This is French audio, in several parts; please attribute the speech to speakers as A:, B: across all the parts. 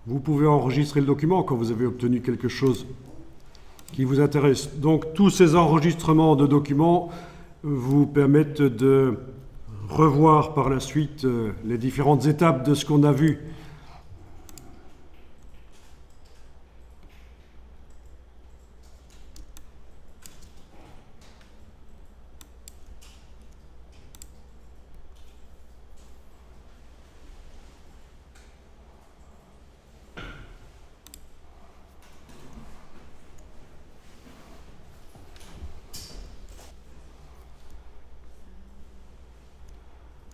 A: vous pouvez enregistrer le document quand vous avez obtenu quelque chose qui vous intéresse. Donc tous ces enregistrements de documents vous permettent de revoir par la suite les différentes étapes de ce qu'on a vu.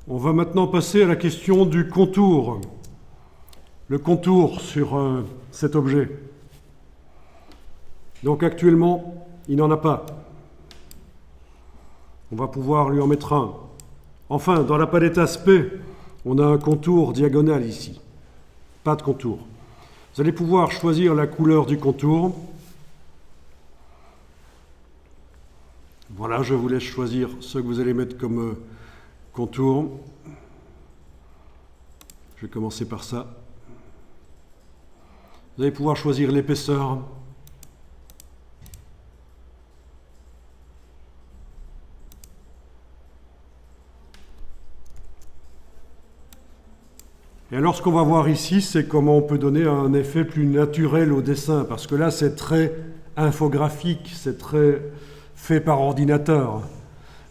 A: On va maintenant passer à la question du contour. Le contour sur cet objet. Donc actuellement, il n'en a pas. On va pouvoir lui en mettre un. Enfin, dans la palette aspect, on a un contour diagonal ici. Pas de contour. Vous allez pouvoir choisir la couleur du contour. Voilà, je vous laisse choisir ce que vous allez mettre comme contour. Je vais commencer par ça. Vous allez pouvoir choisir l'épaisseur. Et alors ce qu'on va voir ici, c'est comment on peut donner un effet plus naturel au dessin, parce que là c'est très infographique, c'est très fait par ordinateur.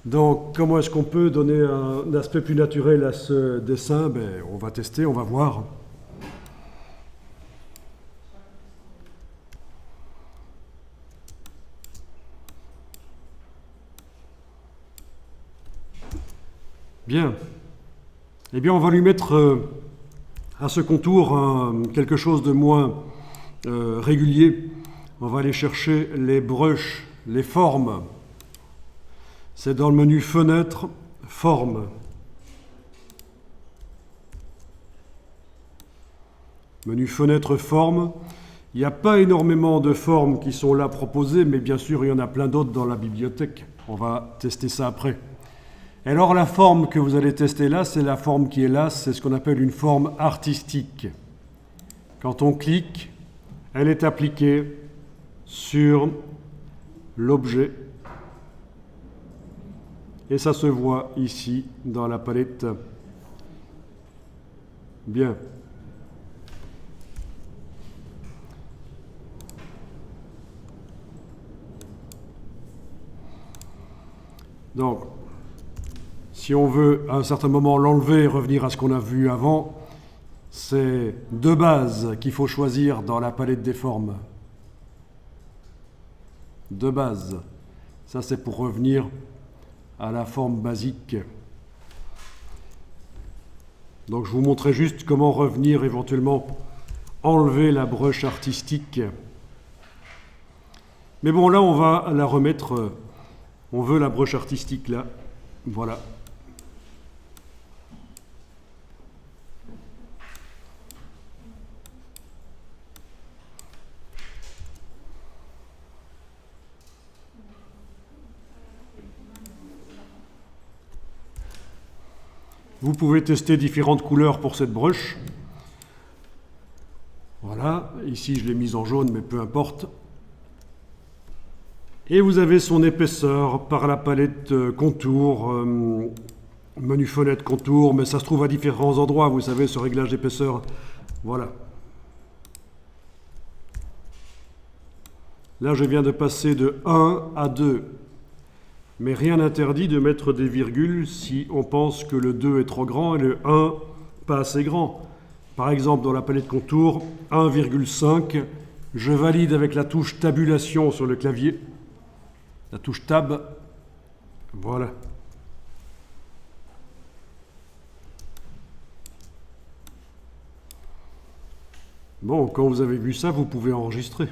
A: Donc comment est-ce qu'on peut donner un aspect plus naturel à ce dessin? On va tester, on va voir. Bien. Eh bien on va lui mettre à ce contour quelque chose de moins régulier. On va aller chercher les brushes, les formes. C'est dans le menu Fenêtre, Forme. Menu Fenêtre, Forme. Il n'y a pas énormément de formes qui sont là proposées, mais bien sûr, il y en a plein d'autres dans la bibliothèque. On va tester ça après. Et alors, la forme que vous allez tester là, c'est la forme qui est là, c'est ce qu'on appelle une forme artistique. Quand on clique, elle est appliquée sur l'objet. Et ça se voit ici dans la palette. Bien. Donc, si on veut à un certain moment l'enlever et revenir à ce qu'on a vu avant, c'est deux bases qu'il faut choisir dans la palette des formes. Deux bases. Ça, c'est pour revenir à la forme basique. Donc je vous montrais juste comment revenir éventuellement enlever la brush artistique. Mais bon, là on va la remettre, on veut la brush artistique là, voilà. Vous pouvez tester différentes couleurs pour cette brush. Voilà, ici je l'ai mise en jaune, mais peu importe. Et vous avez son épaisseur par la palette contour, menu fenêtre contour, mais ça se trouve à différents endroits, vous savez, ce réglage d'épaisseur. Voilà. Là, je viens de passer de 1 à 2. Mais rien n'interdit de mettre des virgules si on pense que le 2 est trop grand et le 1 pas assez grand. Par exemple, dans la palette contour, 1,5, je valide avec la touche tabulation sur le clavier. La touche tab, voilà. Bon, quand vous avez vu ça, vous pouvez enregistrer.